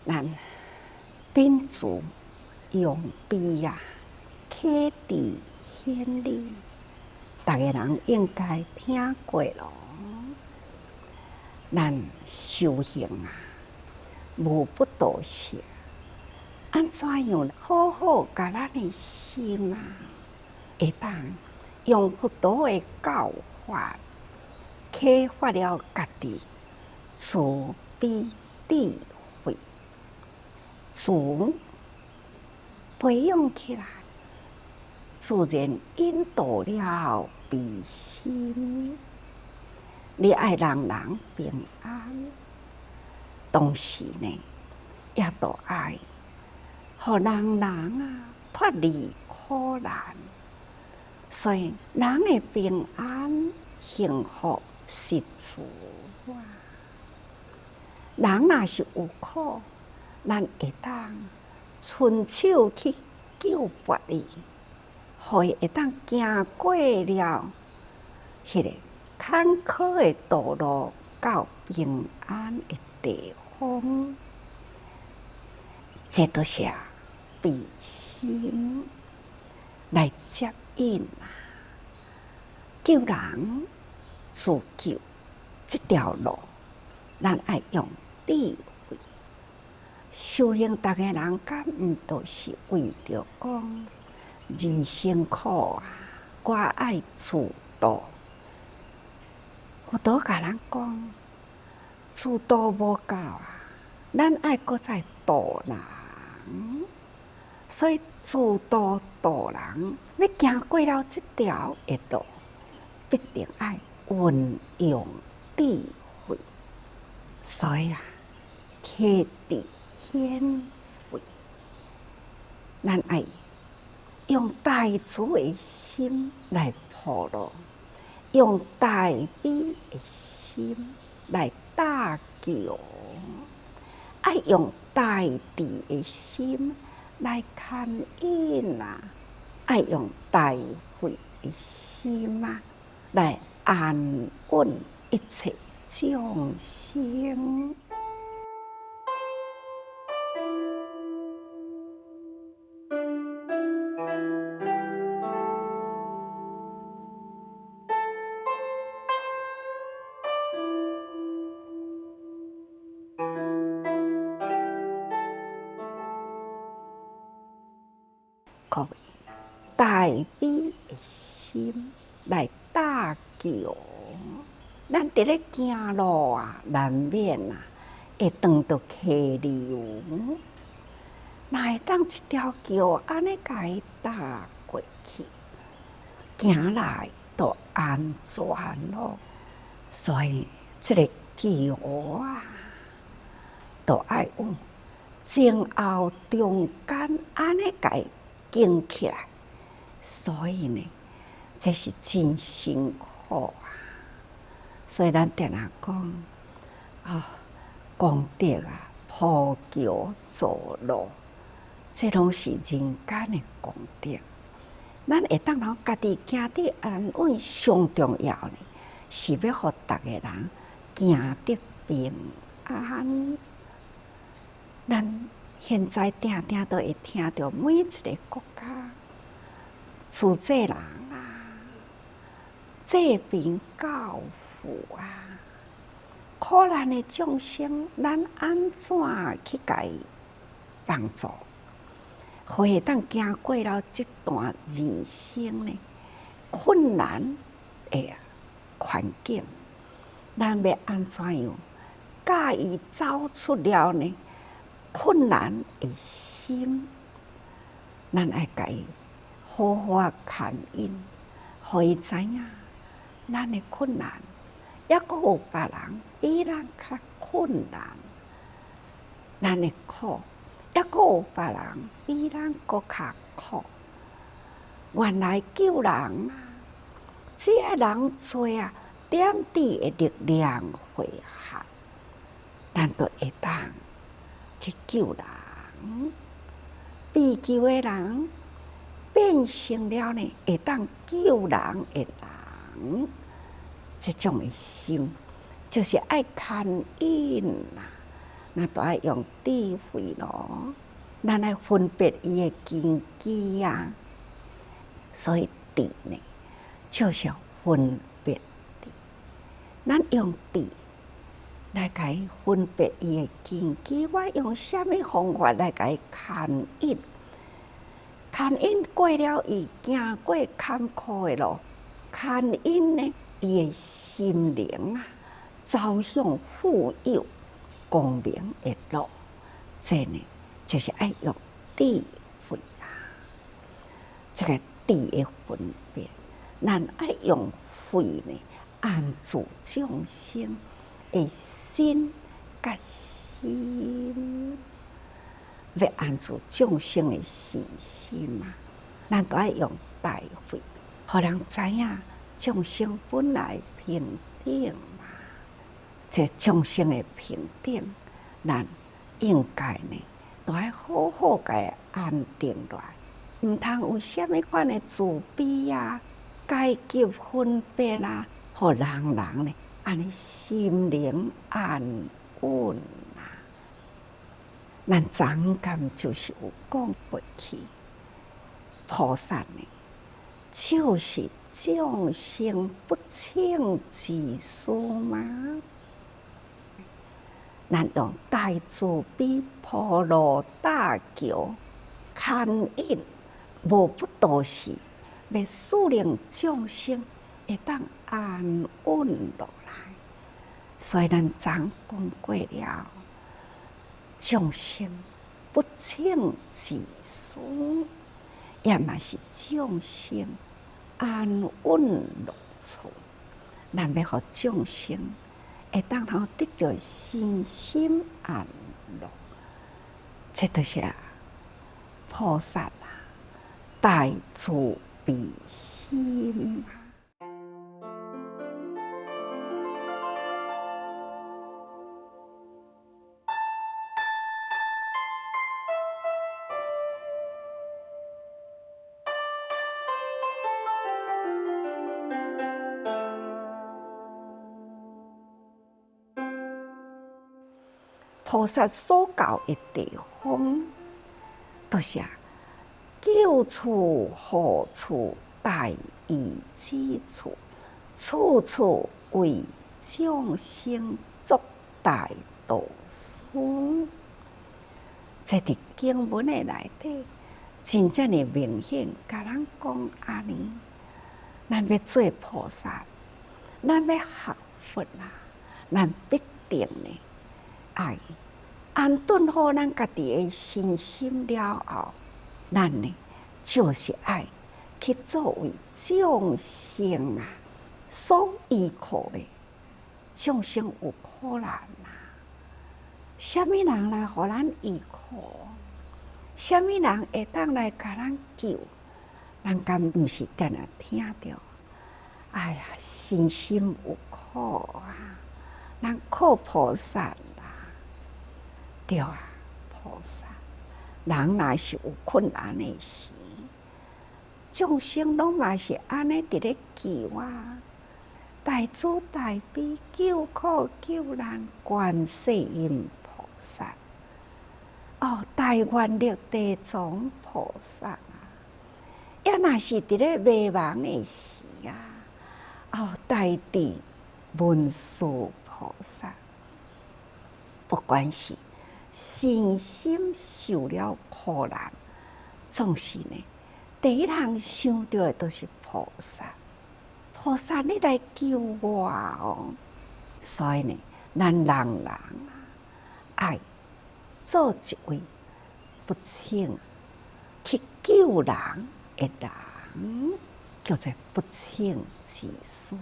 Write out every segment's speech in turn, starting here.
咱秉持用悲啊，启智显理，大家人应该听过咯。咱修行啊，无不道者，安怎样好好甲咱的心啊，会当用佛陀的教法启发了家己慈悲智慧，自培养起来，自然引导了悲心。你爱人人平安，同时呢，也都爱互人人啊脱离苦难。所以人的平安幸福是自啊。人若是有苦，咱会当伸手去救拔伊，互伊会当行过了迄个坎坷的道路，到平安的地方。这都是悲心来接引啊，救人自救这条路，咱爱用智慧修行。大家人敢毋都是为着讲人生苦啊，我爱自度。佛陀甲咱讲，自度无够啊，咱爱搁再度人。所以自度度人，要行过了这条的路，必定爱运用智慧。所以啊，启智显慧，咱爱用大慈的心来铺路，用大悲的心来搭桥，爱用大智的心来牵引啊，爱用大慧的心啊，来安稳一切众生。各位，大悲的心来搭桥，咱伫咧行路啊，难免啊会撞到溪流。若会当一条桥安尼甲伊搭过去，行来都安全咯。所以这个桥啊，都爱有前后中间安尼甲伊建起来。所以呢，这是真辛苦啊。所以咱定定讲功德啊，铺桥造路，这拢是人间的功德。咱会当让家己行得安稳，上重要呢，是要互大家人行得平安。咱现在定定都会听到每一个国家自济人啊，济贫教富啊，苦难的众生，咱安怎去甲伊帮助，互会当行过了这段人生呢困难的环境，咱要安怎样教伊走出了呢困难的心？咱爱甲伊好好牵引，互伊知影咱的困难，抑阁有别人比咱较困难，咱的苦抑阁有别人比咱阁较苦。原来救人啊，只要人多啊，点滴的力量汇合，咱就会当去救人。被救的人变成了呢，会当救人的人，这种的心就是爱牵引啦，咱都爱用智慧咯，咱来分别伊的根基啊。所以智呢，就是分别智。咱用智来甲伊分别伊的根基，我用什么方法来甲伊牵引？牵引过了伊行过坎坷的路，牵引呢伊的心灵啊，走向富有光明的路。这呢，就是爱用智慧啊，这个智的分别，咱爱用慧呢，安住众生的心甲心，要安住众生的信心啊，咱都爱用大慧，互人知影众生本来平等嘛。这众生的平等，咱应该呢，都爱好好甲伊安定落来，毋通有啥物款的自卑啊、阶级分别啊，互人呢安尼心灵安稳啊。咱昨天就是有讲过去，菩萨呢，就是众生不请自私嘛。咱用大慈悲普罗大桥牵引，无不都是要使令众生会当安稳落来。所以咱昨讲过了，众生不请自私，也嘛是众生安稳落处。咱要互众生会当通得到身心安乐，这就是菩萨啊，大慈悲心啊。菩萨所教的地方，都是救处护处大义之处，处处为众生作大道事。这伫经文的内底，真正的明显，甲咱讲安尼，咱要做菩萨，咱要学佛啊，咱必定呢爱安顿好咱家己的身心了后，咱呢就是爱去作为众生啊所依靠的。众生有苦难啊，什么人来互咱依靠？什么人会当来甲咱救？咱敢毋是定定听着？哎呀，身心有苦啊，咱靠菩萨啦，对啊，菩萨。人若是有困难的时，众生拢嘛是安尼伫咧救啊。大慈大悲救苦救难观世音菩萨，大愿力地藏菩萨啊，也若是伫咧迷茫的时啊，大智文殊菩萨，不管是身心受了苦难，总是呢，第一项想到的都是菩萨。菩萨，你来救我哦！所以呢，咱人爱做一位不请去救人的人，叫做不请自私。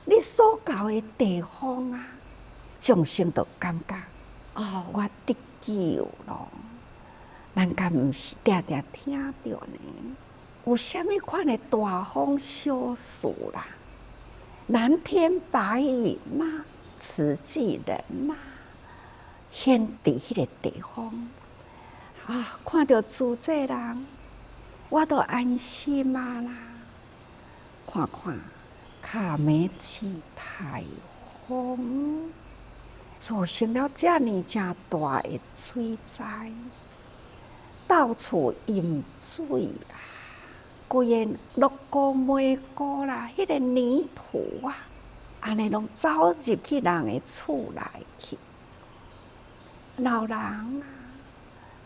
你所到的地方啊，众生都感觉我得救咯。咱敢毋是定定听到呢？有啥物款的大风小事啦，蓝天白云呐，慈济人呐，现伫迄个地方看到自济人，我都安心啊啦。看看卡梅奇台风，造成了这么正大的水灾，到处淹水啊！规个落谷、梅谷啦，迄个泥土啊，安尼拢走入去人的厝内去。老人啊，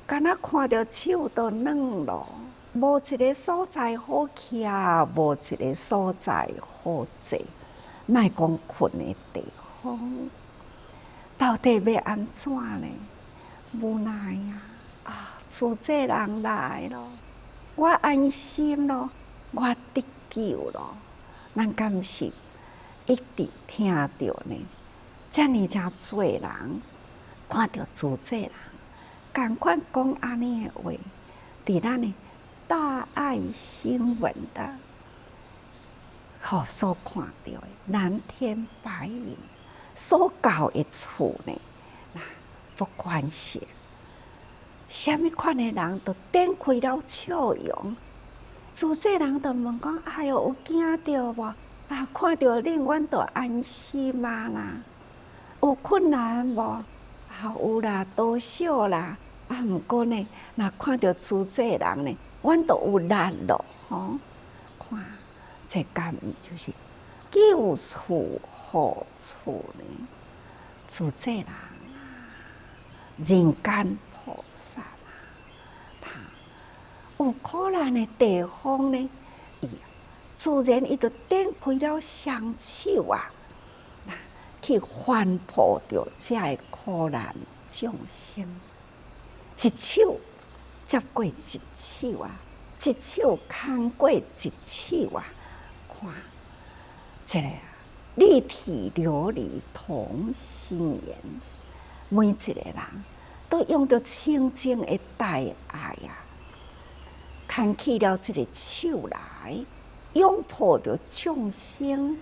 敢若看到手都软咯，无一个所在好徛，无一个所在好坐，莫讲困的地方。到底要安怎呢？无奈啊！主这人来咯，我安心咯，我得救咯。咱敢是一直听到呢？遮尔正多人看到主这人，共款讲安尼的话，伫咱的大爱新闻的所看到的蓝天白云。所到的厝呢，不管是虾米款的人，都点开了笑容。主这人就问讲：“哎哟，有惊到无？啊，看到恁，阮就安心啊啦。有困难无？啊，有啦，多少啦。啊，毋过呢，若看到主这人呢，阮就有力咯。吼，看这敢就是。”救处何处呢？主这人啊，人间菩萨啊，他有苦难的地方呢，自然伊就展开了双手啊，去反哺着这个苦难众生。一手接过一手啊，一手扛过一手啊，看。这个立体琉璃同心圆，每一个人都用着清净的大爱啊，牵起了这个手来，拥抱着众生，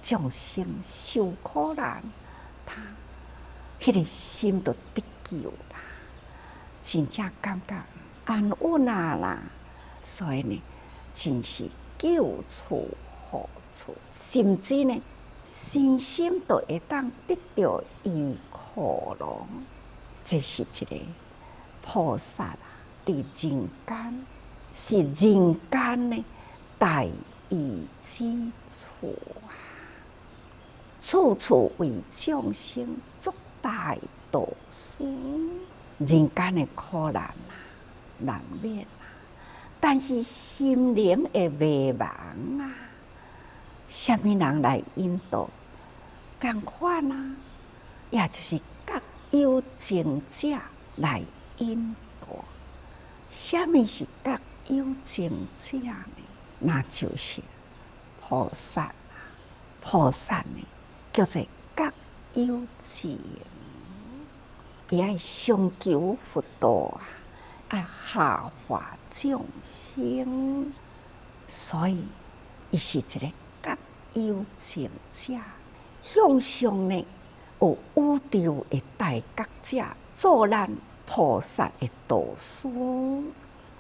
众生受苦难，他迄个心就得救啦，真正感觉安稳啊啦，所以呢，真是救处何处，甚至呢，身心都会当得到依靠咯。这是一个菩萨啊，伫人间是人间的大义之处啊，处处为众生做大导师。人间的苦难啊，难免啊，但是心灵的迷茫啊。什么人来引导？同款啊，也就是各有情者来引导。什么是各有情者呢？那就是菩萨啊！菩萨呢，叫做各有情，伊爱上求佛道啊，爱下化众生，所以伊是一个。有情者向上呢，有宇宙的大觉者，做咱菩萨的导师。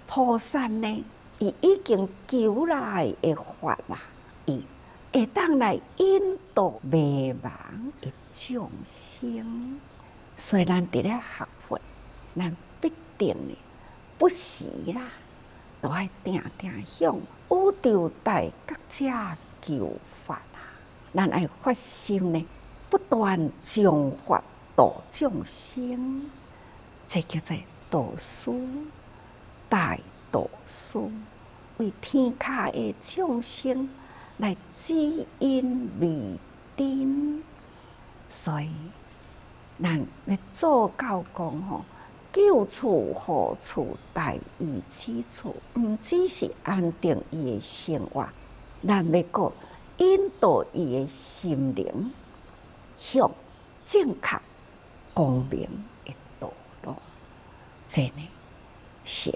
菩萨呢，伊已经求来的法啦，伊会当来引导迷茫的众生。所以咱伫咧学佛，咱必定呢不时啦，都爱定定向宇宙大觉者求法啊！咱爱发心呢，不断将法度众生，这叫做导师、大导师，为天下的众生来指引迷津。所以，咱要做到讲吼，救处何处，大义之处，毋只是安定伊的生活。咱要个引导伊的心灵向正确光明的道路，这呢是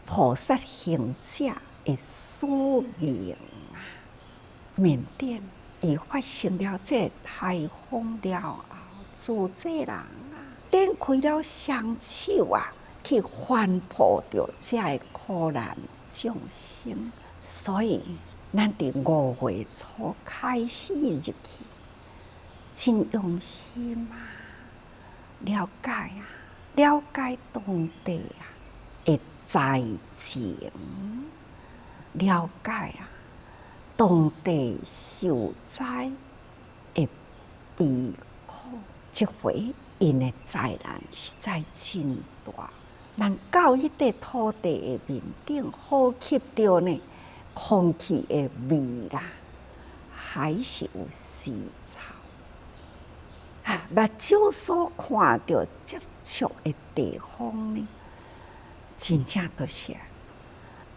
菩萨行者的使命啊！缅甸伊发生了这台风了后，自这人啊，展开了双手啊，去反哺着这个苦难众生。所以，咱伫5月初开始入去，真用心啊，了解啊，了解当地啊的灾情，了解啊当地受灾的悲苦。这回因的灾难实在真大，咱到迄块土地的面顶，呼吸到呢空气的味啦，还是有丝草。目睭所看到接触的地方呢，真正都是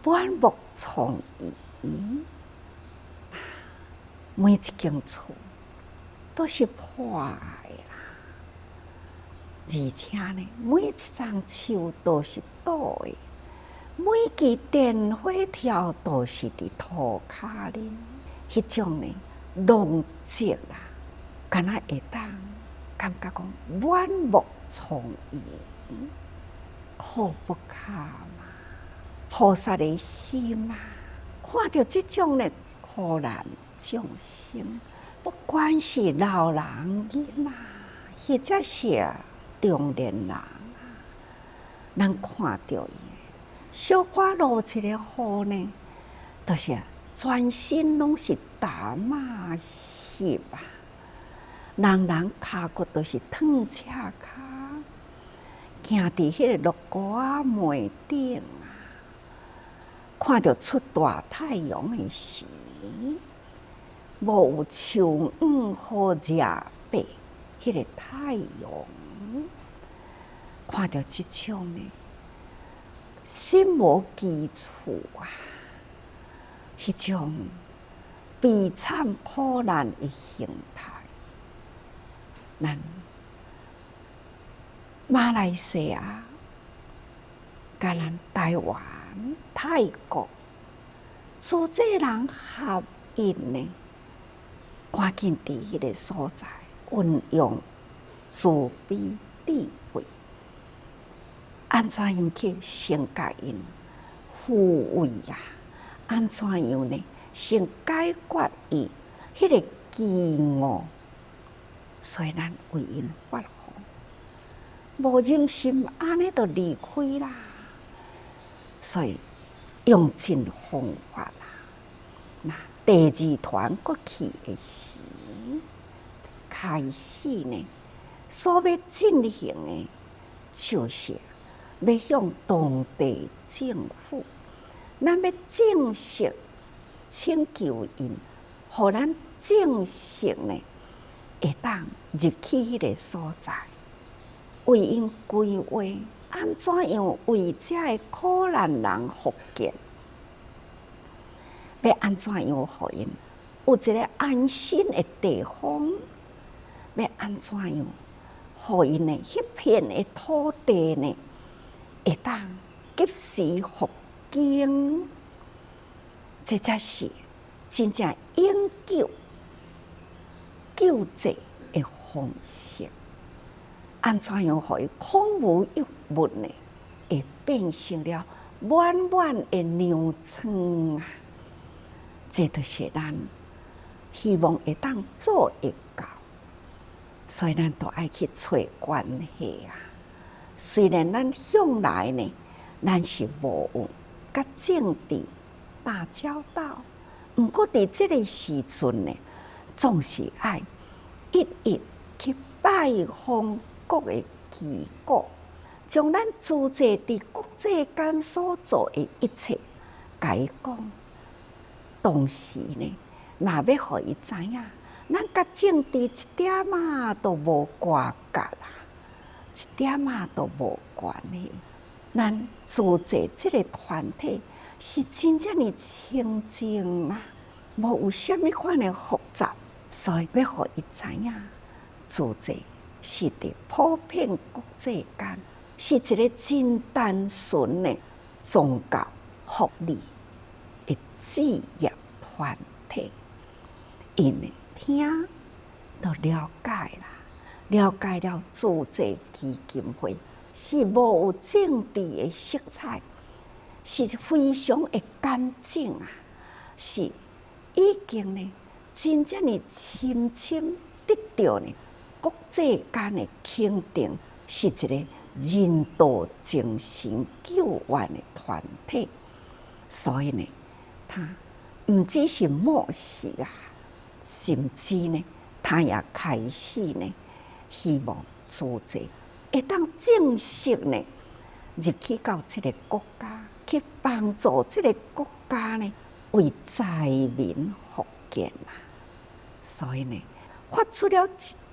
满目疮痍，每一间厝都是破的啦，而且呢，每一丛树都是倒的，每支电火条都是伫涂骹哩，迄种呢狼藉啦，敢若会当感觉讲满目疮痍，苦不堪嘛！菩萨的心啊，看到这种的苦难众生，不管是老人囡仔，或者是中年人啊，咱看到伊小可落一个雨呢，都是全身拢是打麻湿啊，人人骹骨都是烫赤骹，行伫迄个落瓜梅顶啊，看到出大太阳的时，无有树黄好热白，迄个太阳，看到即种呢，心无基础啊，迄种悲惨苦难的形态，咱马来西亚、甲咱台湾、泰国，诸这人合一呢，赶紧伫迄个所在运用慈悲智慧，安怎样去先甲因抚慰啊？安怎样呢？先解决伊迄个饥饿，所以咱为因发护，无忍心安尼就离开啦。所以用尽方法啦。那第二团过去的时，开始呢，所要进行的，就是要向当地政府，咱要正式请求因，互咱正式呢，会当入去迄个所在，为因规划安怎样为遮个苦难人复健，要安怎样互因有一个安心的地方，要安怎样互因呢？迄片的土地呢，会当及时复耕，这才是真正永久救济的方式。安怎样互伊空无一物呢？会变成了满满的粮仓啊！这就是咱希望会当做会到，所以咱都爱去找关系啊。虽然咱向来呢，咱是无有甲政治打交道，毋过伫这个时阵呢，总是爱一一去拜访各个机构，将咱自济伫国际间所做的一切，甲伊讲。同时呢，嘛要互伊知影，咱甲政治一点仔都无瓜葛啦，一点仔都无关系。咱自济这个团体是真正的清净啊，无有虾米款的复杂，所以要互伊知影，自济是伫普遍国际间，是一个真单纯的宗教福利的事业团体。因呢听都了解啦，了解了自济基金会是无有政治的色彩，是非常的干净啊，是已经呢真正的深深得到呢国际间的肯定，是一个人道精神救援的团体。所以呢，他唔只是漠视啊，甚至呢，他也开始呢，希望组织会当正式呢入去到这个国家，去帮助这个国家呢为灾民复建啊。所以呢，发出了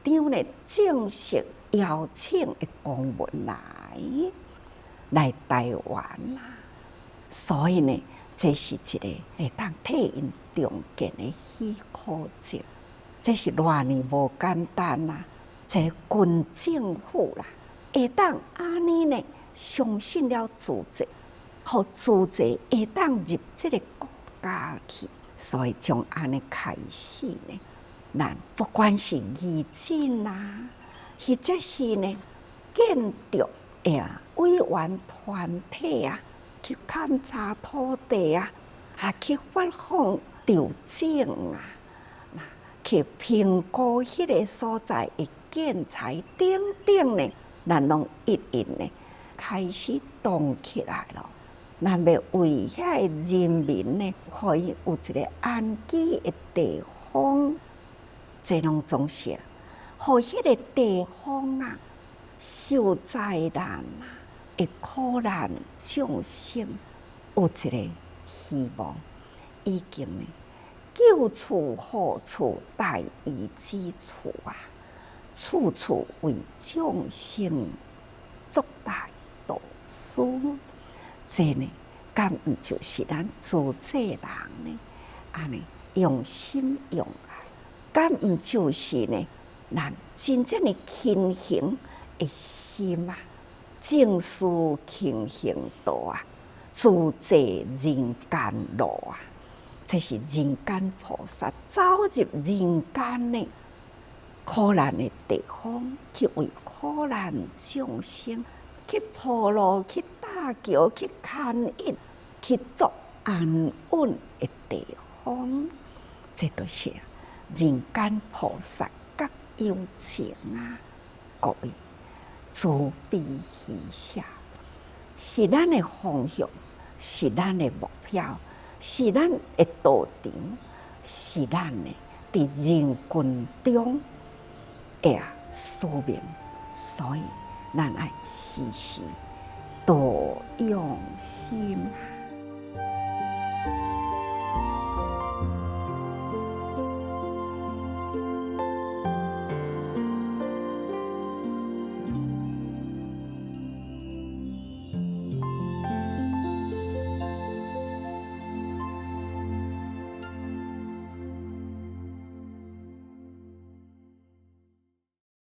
一张呢正式邀请的公文来台湾啦。所以呢，这是一个会当替因重建的许可证，这是偌呢无简单啦。这个军政府啦，会当安尼呢相信了组织，互组织会当入这个国家去，所以从安尼开始呢，咱不管是义诊啦，或者是呢建筑委员团体啊，去勘察土地啊，去发放调整啊，去评估迄个所在的建材等等呢，咱拢一一呢开始动起来了。咱要为遐个人民呢，互伊有一个安居的地方，这拢总是互迄个地方啊，受灾难啊，的苦难众生有一个希望，已经呢救处祸处待伊之处啊，处处为众生作大道事。这呢，敢毋就是咱自济人呢？安尼用心用爱，敢毋就是呢？咱真正的亲行的心啊，正思亲行道啊，自济人间路啊，这是人间菩萨走入人间呢苦难的地方，去为苦难众生去铺路、去搭桥、去牵引、去做安稳的地方。这都是人间菩萨觉有情啊！各位，慈悲喜舍是咱的方向，是咱的目标，是咱的道场，是咱的伫人群中的使命。所以，咱爱时时多用心。